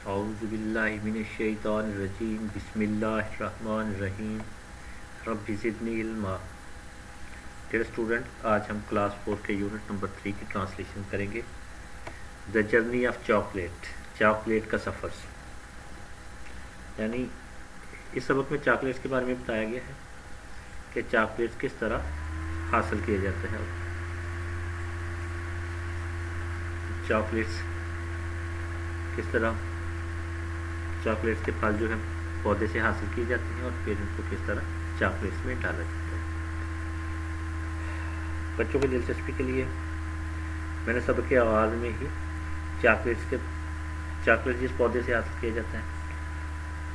औज़ुबिल्लाहिमिनश्शैतानिर्रजीम बिस्मिल्लाहिर्रहमानिर्रहीम rabbi ज़िदनी इल्मा। Dear student, आज हम क्लास 4 के यूनिट नंबर 3 की ट्रांसलेशन करेंगे। The journey of chocolate, chocolate का सफ़र। यानी इस सबक में चॉकलेट्स के बारे में बताया गया है कि चॉकलेट्स किस तरह हासिल किए जाते हैं। चॉकलेट्स किस तरह चॉकलेट्स के फल जो है पौधे से हासिल की जाती हैं और फिर उनको किस तरह चॉकलेट्स में डाला जाता है। बच्चों की दिलचस्पी के लिए मैंने सबक के आगाज़ में ही चॉकलेट जिस पौधे से हासिल किया जाता है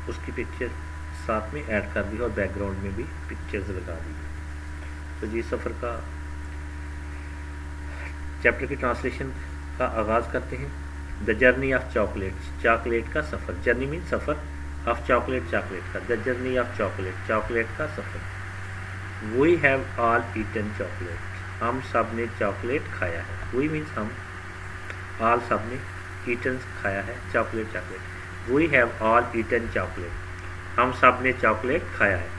उसकी पिक्चर साथ में ऐड कर दी और बैकग्राउंड में भी पिक्चर्स लगा दी। तो जी सफ़र का चैप्टर की ट्रांसलेशन का आगाज़ करते हैं। The journey of chocolates, chocolate का सफ़र। जर्नी मीन सफ़र, ऑफ चॉकलेट, चॉकलेट का। The journey of chocolate, chocolate का सफ़र। We have all eaten chocolate, हम सब ने चॉकलेट खाया है। वी मीन्स हम, ऑल सब ने, ईटन खाया है, chocolate chocolate. We have all eaten chocolate, हम सब ने चॉकलेट खाया है।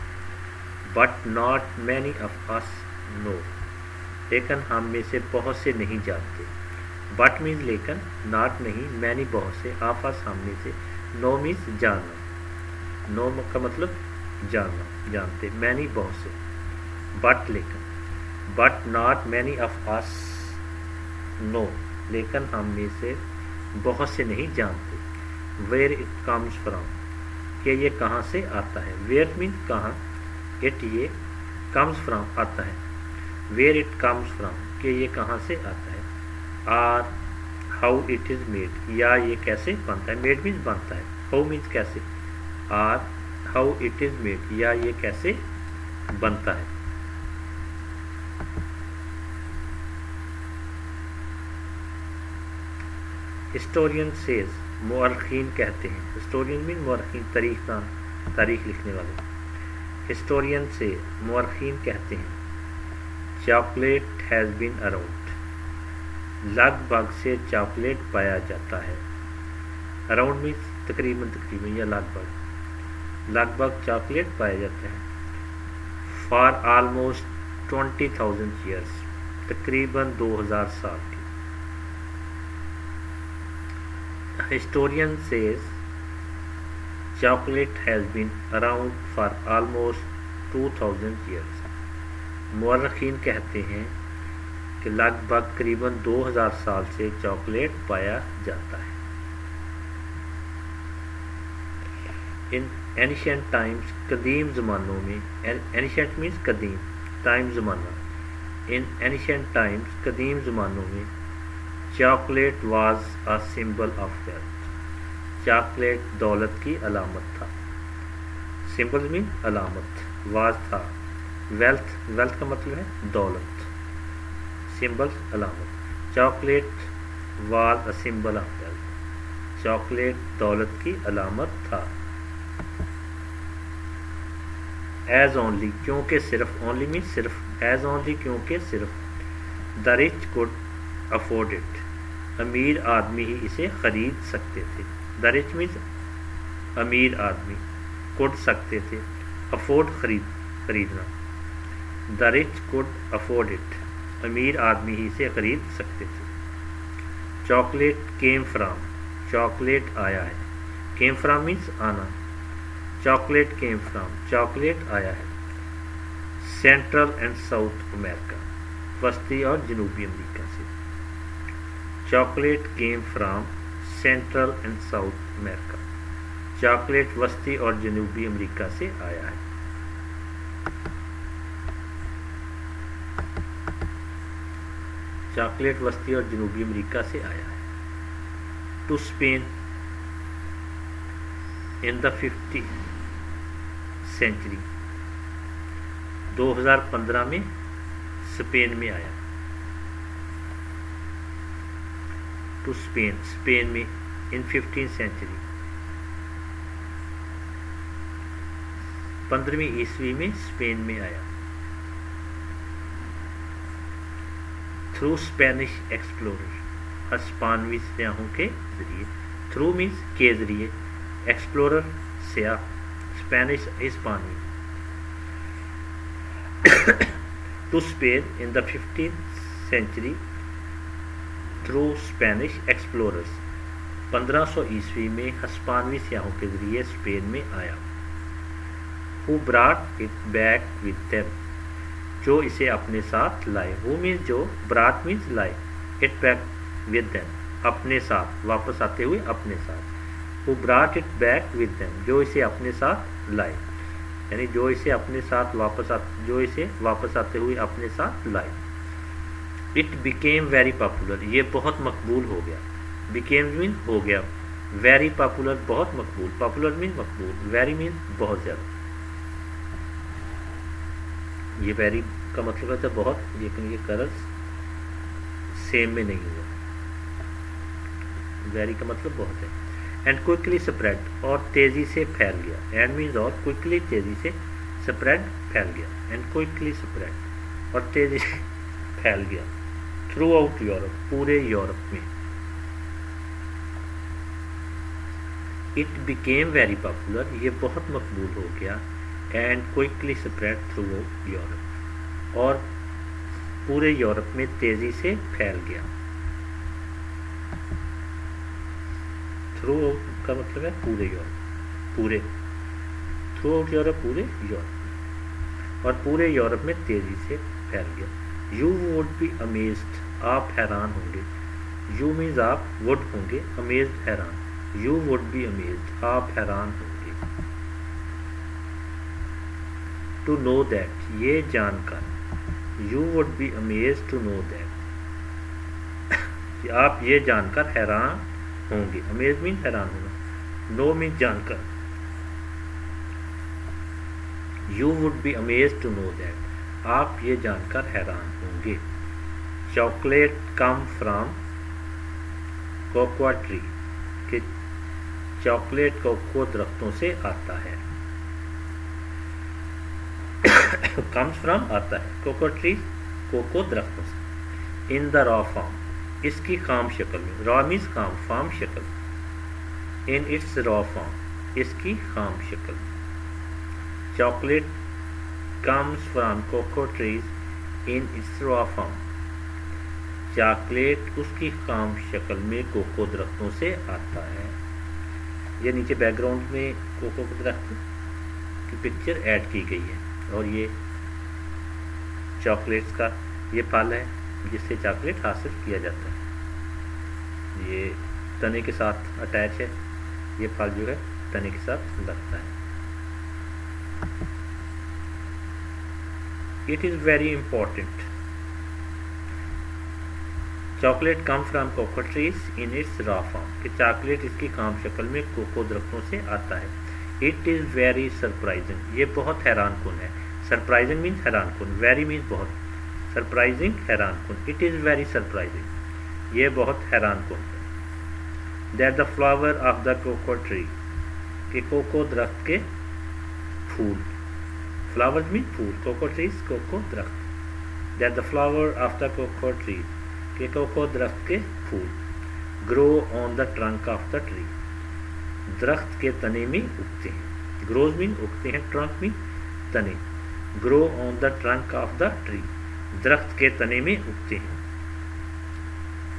But not many of us know, लेकिन हम में से बहुत से नहीं जानते। बट मीन्स लेकिन, नॉट नहीं, मैनी बहुत से, ऑफ अस हम में से, नो मीन्स जानना। नो का मतलब जानना, जानते, मैनी बहुत से, बट लेकिन। But not many of us know, लेकिन हम में से बहुत से नहीं जानते। वेयर इट कम्स फ्रॉम, कि ये कहाँ से आता है। वेयर मीन कहाँ, इट ये, कम्स फ्रॉम आता है। वेयर इट कम्स फ्रॉम, कि ये कहाँ से आता है। Or how it is made, या ये कैसे बनता है। मेड मीन्स बनता है, हाउ मीन्स कैसे। Or how it is made, या ये कैसे बनता है। हिस्टोरियन सेज, मुअर्रिखीन कहते हैं। हिस्टोरियन मीन मुअर्रिखीन, तारीख लिखने वाले। हिस्टोरियन से, मुअर्रिखीन कहते हैं, चॉकलेट हैज़ बीन अराउंड, लगभग से चॉकलेट पाया जाता है। अराउंड मीन्स तकरीबन, तकरीबन या लगभग, लगभग चॉकलेट पाया जाता है। फॉर आलमोस्ट 20,000 ईयर्स, तकरीबन 2000 साल के। Historian says chocolate has been around for almost 2000 years. मुअर्रिखीन कहते हैं कि लगभग करीबन 2000 साल से चॉकलेट पाया जाता है। इन एनिशेंट टाइम्स, कदीम ज़मानों में, एनिशेंट मीन्स कदीम, टाइम ज़माना। इन एनिशेंट टाइम्स, कदीम ज़मानों में, chocolate was a symbol of wealth, chocolate दौलत की अलामत था। सिंबल मीन अलामत, वाज था, वेल्थ, वेल्थ का मतलब है दौलत, सिंबल अलामत। Chocolate was a symbol of wealth, chocolate दौलत की अलामत था। एज ओनली, क्योंकि सिर्फ, ओनली मीन सिर्फ, एज ओनली क्योंकि सिर्फ, the rich could afford it, अमीर आदमी ही इसे खरीद सकते थे। द रिच मीन्स अमीर आदमी, कुड सकते थे, अफोर्ड खरीदना। The rich could afford it, अमीर आदमी ही इसे खरीद सकते थे। चॉकलेट केम फ्राम, चॉकलेट आया है। केम फ्राम मीन्स आना, चॉकलेट केम फ्राम, चॉकलेट आया है। सेंट्रल एंड साउथ अमेरिका, वस्ती और जनूबी अमेरिका से। Chocolate came from central and south America, chocolate वस्ती और जनूबी अमेरिका से आया है। चॉकलेट वस्ती और जनूबी अमेरिका से आया है। To Spain in the 50th century, 2015 में स्पेन में आया। टू स्पेन, स्पेन में, इन 15th सेंचुरी, 15वीं ईस्वी में स्पेन में आया। थ्रू स्पेनिश एक्सप्लोरर, स्पानवी सयाहों के जरिए। थ्रू मीन्स के जरिए, एक्सप्लोरर सयाह, स्पेनिश हिस्पानी। To Spain in the 15th century through Spanish explorers, 1500 ईस्वी में हिस्पानवी सयाहों के जरिए स्पेन में आया। Who ब्राट it back with them, जो इसे अपने साथ लाए। हु मीन्स जो, ब्राट मीन्स लाए, इट बैक विद देम, अपने साथ, वापस आते हुए अपने साथ। Who ब्राट it back with them, जो इसे अपने साथ लाए, यानी जो इसे अपने साथ जो इसे वापस आते हुए अपने साथ लाए। इट बिकेम वेरी पॉपुलर, ये बहुत मकबूल हो गया। बिकेम मीन हो गया, वेरी पॉपुलर बहुत मकबूल, पॉपुलर मीन मकबूल, वेरी मीन बहुत ज़्यादा। ये वेरी का मतलब है बहुत, लेकिन ये कर्ज सेम में नहीं हुआ। वेरी का मतलब बहुत है। एंड क्विकली स्प्रेड, और तेज़ी से फैल गया। एंड मीन्स और, क्विकली तेज़ी से, स्प्रेड फैल गया। एंड क्विकली स्प्रेड, और तेज़ी से फैल गया। थ्रू आउट यूरोप, पूरे यूरोप में। इट बिकेम वेरी पॉपुलर, ये बहुत मकबूल हो गया। And quickly spread through out Europe, और पूरे यूरोप में तेज़ी से फैल गया। थ्रू आउट का मतलब है पूरे यूरोप, पूरे, थ्रू आउट यूरोप, पूरे यूरोप, और पूरे यूरोप में तेज़ी से फैल गया। यू वुड बी अमेज्ड, आप हैरान होंगे। यू मीन्स आप, वुड होंगे, अमेज्ड हैरान। यू वुड बी अमेज्ड, आप हैरान होंगे। टू नो दैट, ये जानकर। You would be amazed to know that, आप ये जानकर हैरान होंगे। अमेज मीन हैरान होना, नो मीन जानकर। You would be amazed to know that, आप ये जानकर हैरान होंगे। Chocolate come from cocoa tree, कि चॉकलेट कोको दरख्तों से आता है। कम्स फ्रॉम आता है, कोको ट्री, कोको दरख्तों से। इन द रॉ फॉर्म, इसकी खाम शक्ल में। रॉ मीन्स खाम, फॉर्म शक्ल। इन इट्स रॉ फॉर्म, इसकी खाम शक्ल। Chocolate comes from cocoa trees in its raw form, chocolate उसकी खाम शक्ल में कोको दरख्तों से आता है। ये नीचे बैकग्राउंड में कोको के दरख्त की पिक्चर ऐड की गई है, और ये चॉकलेट्स का ये फल है जिससे चॉकलेट हासिल किया जाता है। ये तने के साथ अटैच है, ये फल जो है तने के साथ लगता है। It is very important, chocolate come from cocoa trees in its raw form, कि चॉकलेट इसकी खाम शक्ल में कोको दरख्तों से आता है। इट इज़ वेरी सरप्राइजिंग, ये बहुत हैरान कुन है। सरप्राइजिंग मीन्स हैरान कुन, वेरी मीन्स बहुत, सरप्राइजिंग हैरान कुन। इट इज़ वेरी सरप्राइजिंग, ये बहुत हैरान कुन है। That the flower of the cocoa tree, कि कोको दरख्त के फूल, फ्लावर्स मीन फूल, कोको ट्रीज कोको दरख्त। That the flower of the cocoa tree, कि कोको दरख्त के फूल। Grow on the trunk of the tree, दरख्त के तने में उगते हैं। ग्रोज मीन उगते हैं, ट्रंक मीन तने। Grow on the trunk of the tree, दरख्त के तने में उगते हैं।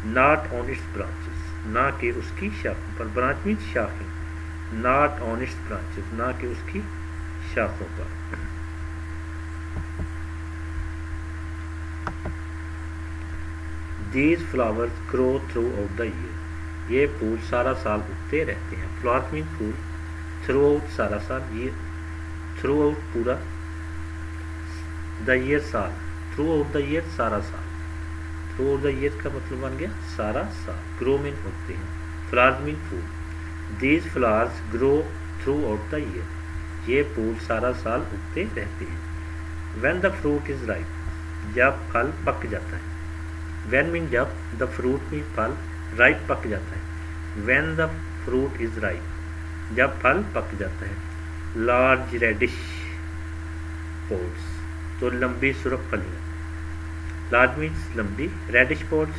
नॉट ऑन इट्स ब्रांचेस, ना कि उसकी शाखों पर। ब्रांच मीन शाखें, नॉट ऑन इट्स ब्रांचेस, ना कि उसकी शाखों पर। These flowers grow throughout the year, ये फूल सारा साल उगते रहते हैं। फ्लावर्स मीन फूल, थ्रू आउट सारा साल, ये थ्रू आउट पूरा, द ईयर साल, थ्रू आउट द ईयर सारा साल। थ्रू आउट द ईयर का मतलब बन गया सारा साल। ग्रो मीन उगते हैं, फ्लावर्स मीन फूल। These flowers grow throughout the year, ये फूल सारा साल उगते रहते हैं। When the fruit is ripe, जब फल पक जाता है। व्हेन मीन जब, द फ्रूट मीन फल, राइप पक जाता है। When the fruit is ripe, जब फल पक जाता है। लार्ज रेडिश पोड्स, तो लंबी सुर्ख फलियाँ। लार्ज मीन्स लंबी, रेडिश पोड्स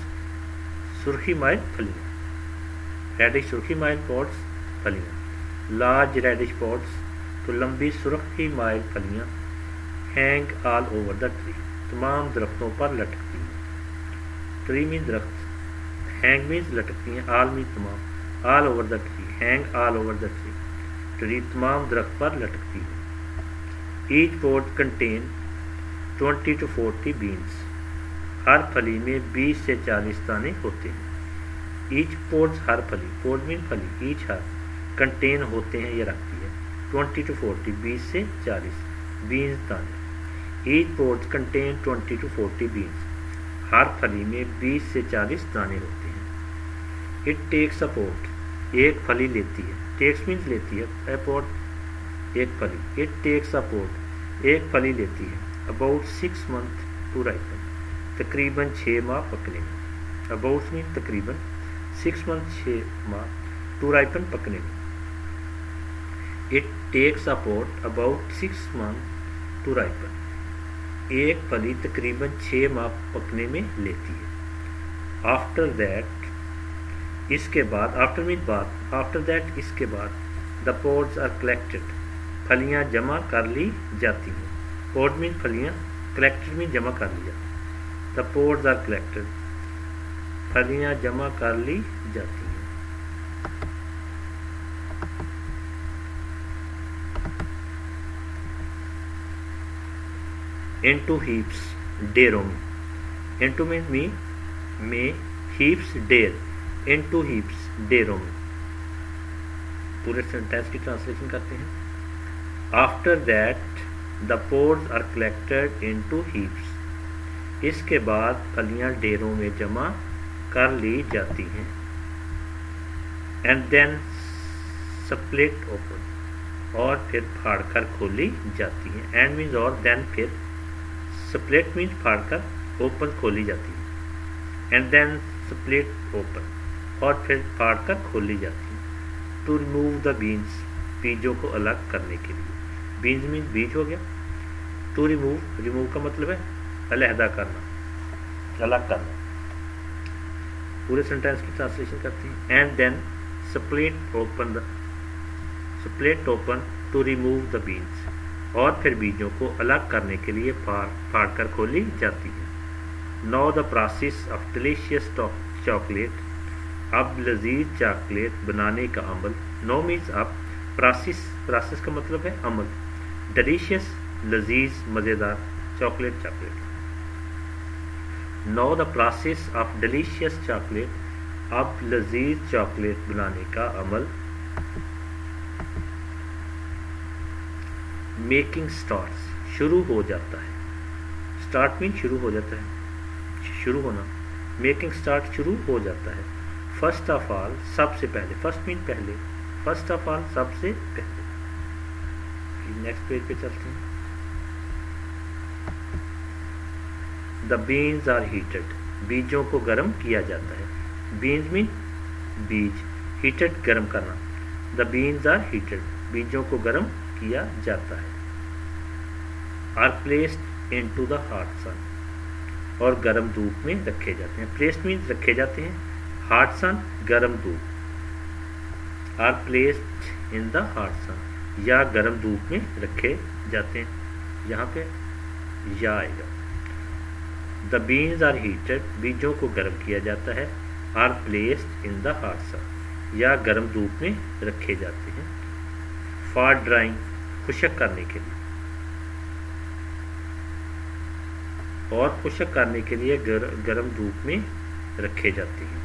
सुर्खी माय फलियाँ। रेडिश सुर्खी माइल पॉड्स फलियाँ। लार्ज रेडिश पॉड्स तो लंबी सुर्खी माइल फलियाँ। Hang all over the tree तमाम दरख्तों पर लटकती हैं। ट्री मीन दरख्त, हैंग मीन्स लटकती हैं, ऑल मीन तमाम, all over the tree, hang all over the tree, tree तमाम दरख्त पर लटकती है। Each pod contain 20 to 40 beans हर फली में 20 से 40 दाने होते हैं। ईच पोड्स हर फली, पोड मीन फली, ईच हर, कंटेन होते हैं या रखती है 20 to 40 20 से 40 बीन्स दाने। Each pods contain 20 to 40 beans हर फली में 20 से 40 दाने होते हैं। इट टेक्स अ पोड एक फली लेती है, टेक्स मीन्स लेती है, ए पोड एक फली। इट टेक्स अ पोड एक फली लेती है अबाउट 6 months टू राइपन तकरीबन 6 माह पकने में। अबाउट मीन तकरीबन, 6 months 6 माह टू राइपन पकने में। It takes a pod about 6 months to ripen एक फली तकरीबन 6 माह पकने में लेती है। आफ्टर दैट इसके बाद, आफ्टर मीन बाद, आफ्टर दैट इसके बाद, द पोड्स आर कलेक्टेड फलियाँ जमा कर ली जाती हैं। पोड मीन फलियाँ, कलेक्टेड मीन जमा कर लिया। द पोड्स आर कलेक्टेड फलियाँ जमा कर ली जाती हैं। इनटू हीप्स डेरों में, इनटू मीन में, हीप्स डेर, इनटू हीप्स डेरों में। पूरे सेंटेंस की ट्रांसलेशन करते हैं। After that the pods are collected into heaps इसके बाद फलियां ढेरों में जमा कर ली जाती हैं। एंड देन स्प्लिट ओपन और फिर फाड़कर खोली जाती हैं। एंड मीन्स और, देन फिर, स्प्लिट मीन्स फाड़कर, ओपन खोली जाती है। एंड देन स्प्लिट ओपन और फिर फाड़कर खोली जाती है। टू रिमूव द बीन्स बीजों को अलग करने के लिए। बीन्स मीन्स बीज हो गया। टू रिमूव, रिमूव का मतलब है अलहदा करना, अलग करना। पूरे सेंटेंस की ट्रांसलेशन करते हैं। And then split open the, split open to remove the beans और फिर बीजों को अलग करने के लिए फाड़ कर खोली जाती है। Now the process of delicious chocolate अब लजीज चॉकलेट बनाने का अमल। नो मीन्स अब, प्रोसेस, प्रोसेस का मतलब है अमल। डिलीशियस लजीज मज़ेदार, chocolate chocolate. Now the process of delicious chocolate अब लजीज चॉकलेट बनाने का अमल। मेकिंग स्टार्ट्स शुरू हो जाता है। स्टार्ट मीन शुरू हो जाता है, शुरू होना। मेकिंग स्टार्ट शुरू हो जाता है। फर्स्ट ऑफ ऑल सबसे पहले, फर्स्ट मीन पहले, फर्स्ट ऑफ ऑल सबसे पहले। नेक्स्ट पेज पे चलते हैं। द बीन्स आर हीटेड बीजों को गर्म किया जाता है। बीन्स मीन बीज, हीटेड गर्म करना। द बीन्स आर हीटेड बीजों को गर्म किया जाता है। Are placed into the hot sun और गर्म धूप में रखे जाते हैं। प्लेस्ड मीन्स रखे जाते हैं, हॉट सन गर्म धूप। Are placed in the hot sun या गर्म धूप में रखे जाते हैं। यहाँ पे या आएगा। द बीन्स आर हीटेड बीजों को गर्म किया जाता है। Are placed in the hot sun या गर्म धूप में रखे जाते हैं। फॉर ड्राइंग खुशक करने के लिए, और खुशक करने के लिए गर्म धूप में रखे जाते हैं।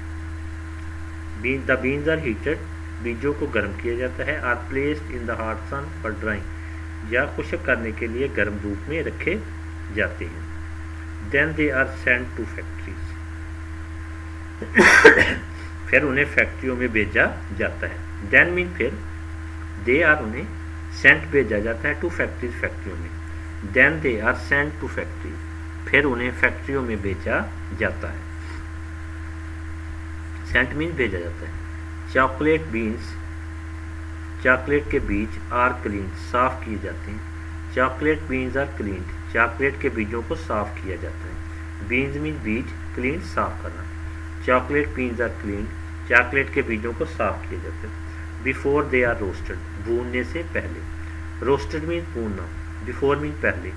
द बीन्स आर हीटेड बीजों को गर्म किया जाता है। Are placed in the hot sun for drying या खुशक करने के लिए गर्म धूप में रखे जाते हैं। Then they are sent to factories फिर उन्हें फैक्ट्रियों में भेजा जाता है। देन मीन फिर, दे आर उन्हें, सेंट भेजा जाता है टू फैक्ट्रीज फैक्ट्रियों में। Then they are sent to factories फिर उन्हें फैक्ट्रियों में भेजा जाता है। सेंट मीन भेजा जाता है। चॉकलेट बीन्स चॉकलेट के बीज आर क्लीन साफ किए जाते हैं। Chocolate beans are clean chocolate के बीजों को साफ किया जाता है। बीन्स मीन बीज, क्लीन साफ करना। Chocolate beans are clean chocolate के बीजों को साफ किया जाता है। बिफोर दे आर रोस्टेड, भूनने से पहले। रोस्टेड मीन भूनना, बिफोर मीन पहले।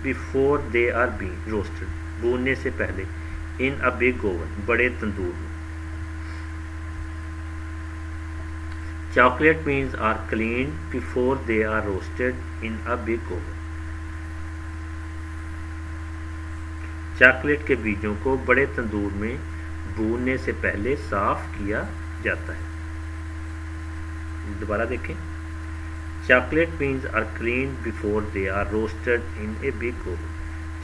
Before they are been roasted, भूनने से पहले। इन अ बिग ओवन, बड़े तंदूर में। Chocolate beans are clean before they are roasted in a big oven. Chocolate के बीजों को बड़े तंदूर में भूनने से पहले साफ किया जाता है। दोबारा देखें, chocolate beans are clean before they are roasted in a big oven.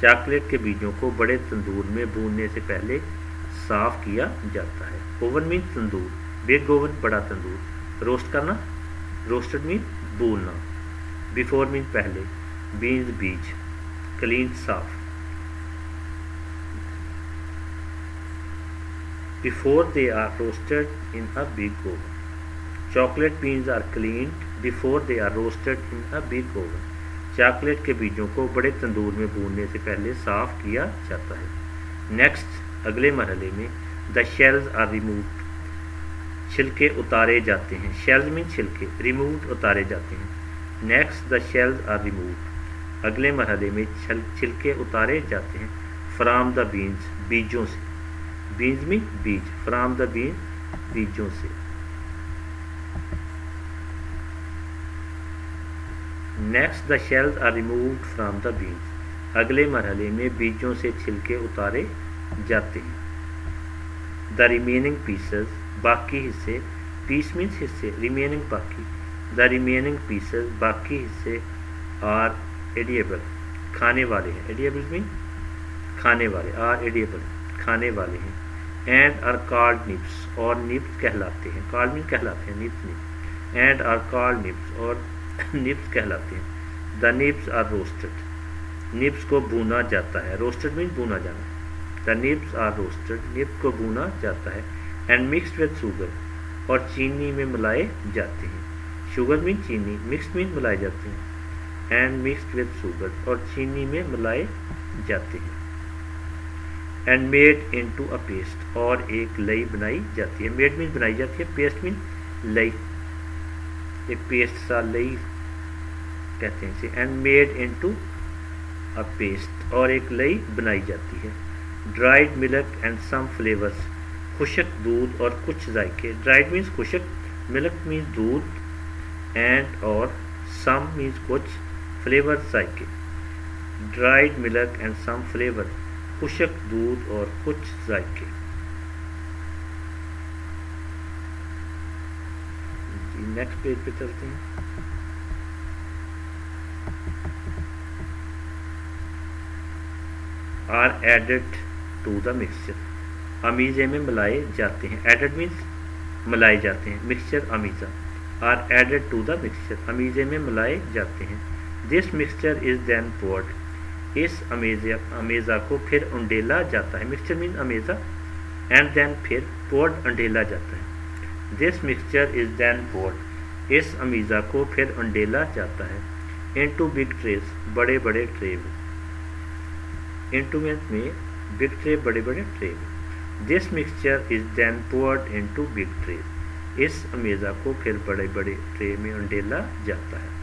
Chocolate के बीजों को बड़े तंदूर में भूनने से पहले साफ किया जाता है। ओवन मीन तंदूर, बिग ओवन बड़ा तंदूर। रोस्ट करना, रोस्टेड मीन भूनना। बिफोर मीन पहले। बीन्स बीज, क्लीन साफ। Before they are roasted in a big oven. Chocolate beans are clean before they are roasted in a big oven. Chocolate के बीजों को बड़े तंदूर में भूनने से पहले साफ किया जाता है। नेक्स्ट, अगले मरहले में द शेल्स आर रिमूव्ड, छिलके उतारे जाते हैं। शेल्स मीन छिलके, रिमूव्ड उतारे जाते हैं। Next, the shells are removed, अगले मरहले में छिलके उतारे जाते हैं। फ्रॉम द बीन्स, बीजों से। बीन्स मीन बीज, फ्रॉम द बीन, बीजों से। Next, the shells are removed from the beans, अगले मरहले में बीजों से छिलके उतारे जाते हैं। द रिमेनिंग पीसेस, बाकी हिस्से। पीस मीन्स हिस्से, रिमेनिंग बाकी। द रिमेनिंग पीसेस, बाकी हिस्से। आर एडिएबल, खाने वाले हैं। एडिएबल मीन खाने वाले। आर एडिएबल, खाने वाले हैं। एंड आर कॉल्ड निप्स, और निप्स कहलाते हैं। कॉल्ड मीन कहलाते हैं, निप्स नहीं। एंड आर कॉल्ड निप्स, और निप्स कहलाते हैं। द निप्स आर रोस्टेड, निप्स को भूना जाता है। रोस्टेड मीन भूना जाना। द निप्स आर रोस्टेड, निप्स को भूना जाता है। एंड मिक्सड विद शुगर, और चीनी में मिलाए जाते हैं। शुगर मीन चीनी, मिक्सड मीन मिलाए जाते हैं। एंड मिक्सड विद शुगर, और चीनी में मिलाए जाते हैं। And made into a paste, और एक लई बनाई जाती है। मेड मीन बनाई जाती है, पेस्ट मीन लई, एक पेस्ट सा लई कहते हैं इसे। And made into a paste, और एक लई बनाई जाती है। Dried milk and some flavours, खुशक दूध और कुछ जायके। ड्राइड मीन्स खुशक, मिल्क मीन्स दूध, एंड और सम मीन्स कुछ, फ्लेवर जायके। Dried milk and some flavour, खुशक दूध और कुछ जायके। नेक्स्ट पेज पे चलते हैं। Are added to the mixture, अमीज़े में मिलाए जाते हैं। एडेड मीन्स मिलाए जाते हैं। Mixture अमीज़ा। Are added to the mixture, अमीज़े में मिलाए जाते हैं। This mixture is then poured, इस अमेज़ा को फिर उंडेला जाता है। मिक्सचर मीन अमेज़ा। एंड देन फिर पोर्ड उंडेला जाता है। This mixture is then poured, इस अमीज़ा को फिर उंडेला जाता है। इनटू बिग ट्रेस, बड़े बड़े ट्रे में। इनटू मीन्स में, बिग ट्रे बड़े बड़े ट्रे में। This mixture is then poured into big tray, इस अमेज़ा को फिर बड़े बड़े ट्रे में उंडेला जाता है।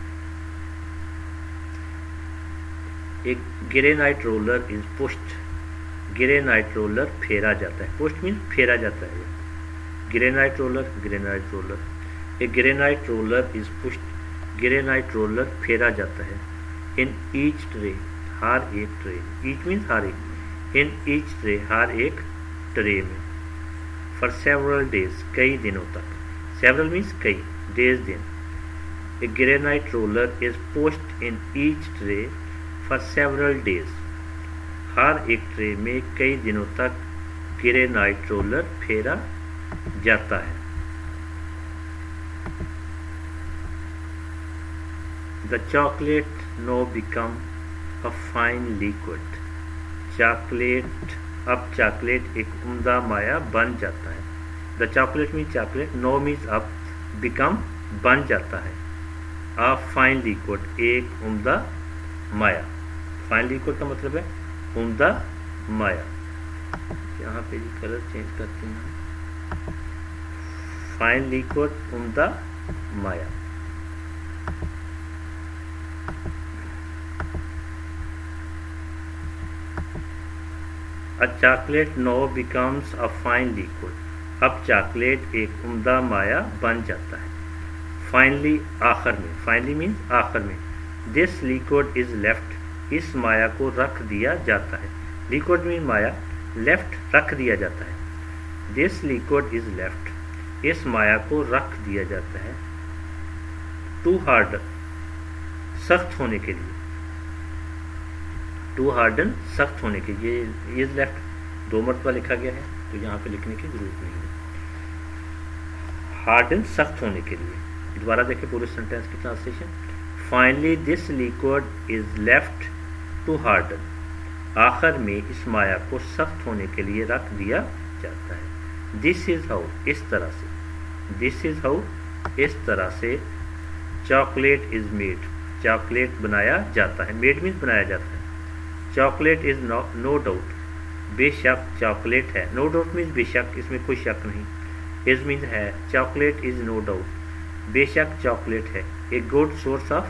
एक granite roller is pushed, granite roller फेरा जाता है। पुश्ड मीन फेरा जाता है। Granite roller, granite roller. एक granite roller is pushed, granite roller फेरा जाता है। इन ईच ट्रे, हर एक ट्रे। ईच मीन्स हर एक। इन ईच ट्रे, हर एक ट्रे में। फॉर सेवरल डेज, कई दिनों तक। सेवरल मीन्स कई, डेज दिन। A granite roller is pushed in each tray for several days, हर एक ट्रे में कई दिनों तक ग्रेनाइट रोलर फेरा जाता है। The chocolate now become a fine liquid, chocolate, अब चॉकलेट एक उम्दा माया बन जाता है। The chocolate mean chocolate, now means अब, बिकम बन जाता है। अ फाइन लिक्विड, एक उम्दा माया। फाइन लिक्विड का मतलब है उम्दा माया। यहाँ पे कलर चेंज करते हैं। फाइन लिक्विड, उम्दा माया। A chocolate now becomes a fine liquid. अब चॉकलेट एक उम्दा माया बन जाता है। फाइनली, आखिर में, फाइनली मीन्स आखिर में। दिस लिक्विड इज लेफ्ट, इस माया को रख दिया जाता है। लिक्विड मीन माया, लेफ्ट रख दिया जाता है। दिस लिक्विड इज लेफ्ट, इस माया को रख दिया जाता है। टू हार्डन, सख्त होने के लिए। टू हार्डन, सख्त होने के लिए। इज लेफ्ट 2 मरतबा लिखा गया है तो यहाँ पे लिखने की जरूरत नहीं है। हार्डन, सख्त होने के लिए। दोबारा देखें पूरे सेंटेंस की translation. Finally this liquid is left to harden, आखिर में इस माया को सख्त होने के लिए रख दिया जाता है। दिस इज हाउ, इस तरह से। दिस इज हाउ, इस तरह से। चॉकलेट इज मेड, चॉकलेट बनाया जाता है। मेड मीन्स बनाया जाता है। चॉकलेट इज नो डाउट, बेशक चॉकलेट है। नो डाउट मीन्स बेशक, इसमें कोई शक नहीं। इज मीन्स है। चॉकलेट इज नो डाउट, बेशक चॉकलेट है। ए गुड सोर्स ऑफ,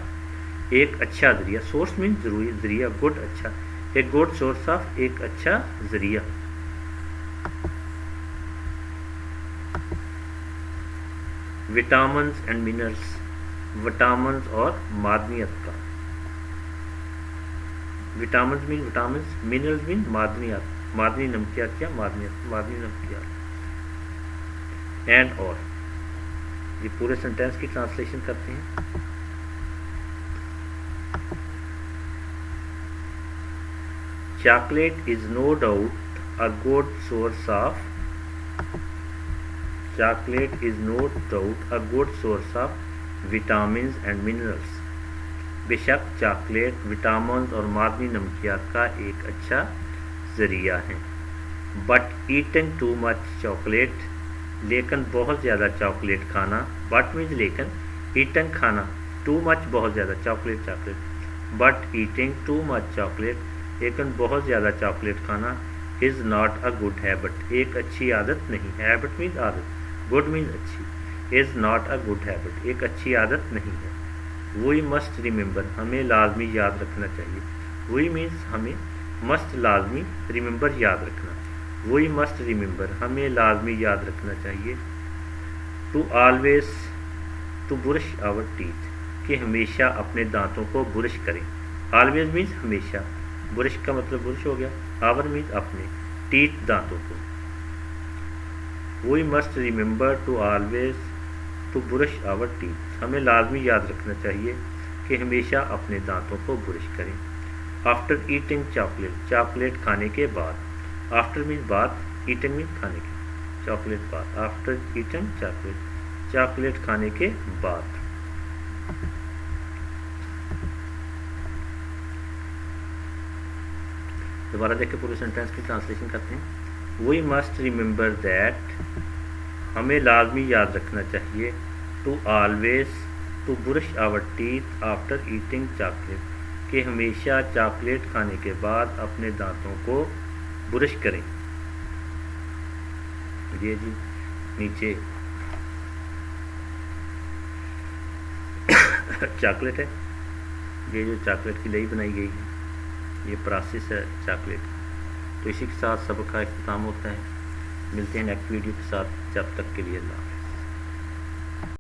एक अच्छा जरिया। सोर्स मीन्स जरूरी, जरिया। गुड, अच्छा। ए गुड सोर्स ऑफ, एक अच्छा जरिया। विटामिन एंड मिनरल्स, विटामिन और मादनियत का। Vitamin mean vitamin, minerals mean मादनियात, मादनी नमकियात या मादनियत, मादनी नमकियात। एंड और, ये पूरे सेंटेंस की ट्रांसलेशन करते हैं। Chocolate is no doubt a good source of, chocolate is no doubt a good source of vitamin and minerals. बेशक चॉकलेट विटामिन और मादनी नमकियात का एक अच्छा जरिया है। But eating too much chocolate, लेकिन बहुत ज़्यादा चॉकलेट खाना। बट मीन्स लेकिन, ईटिंग खाना, टू मच बहुत ज़्यादा, chocolate chocolate. But eating too much chocolate, लेकिन बहुत ज़्यादा चॉकलेट खाना। Is not a good habit, एक अच्छी आदत नहीं। हैबिट मीन्स आदत, गुड मीन्स अच्छी। Is not a good habit, एक अच्छी आदत नहीं है। वी मस्ट रिमेंबर, हमें लाजमी याद रखना चाहिए। वी मीन्स हमें, मस्ट लाजमी, रिमेंबर याद रखना। वी मस्ट रिमेंबर, हमें लाजमी याद रखना चाहिए। To always, to brush our teeth, कि हमेशा अपने दांतों को ब्रश करें। ऑलवेज मीन्स हमेशा, ब्रश का मतलब ब्रश हो गया। आवर मीन्स अपने, टीथ दांतों को। We must remember to always to brush our teeth, हमें लाजमी याद रखना चाहिए कि हमेशा अपने दांतों को ब्रश करें। आफ्टर ईटिंग चॉकलेट, चॉकलेट खाने के बाद। आफ्टर मीन्स बाद, ईटिंग मीन्स खाने के, चॉकलेट बाद। आफ्टर ईटिंग चॉकलेट, चॉकलेट खाने के बाद। दोबारा देखें पूरे सेंटेंस की ट्रांसलेशन करते हैं। वी मस्ट रिमेंबर दैट, हमें लाजमी याद रखना चाहिए। To always, to brush our teeth after eating chocolate, कि हमेशा चॉकलेट खाने के बाद अपने दांतों को ब्रश करें। ये जी नीचे चॉकलेट है, ये जो चॉकलेट की लई बनाई गई है, ये प्रोसेस है चॉकलेट। तो इसी के साथ सबक का इख्तिताम होता है। मिलते हैं नेक्स्ट वीडियो के साथ, जब तक के लिए अल्लाह।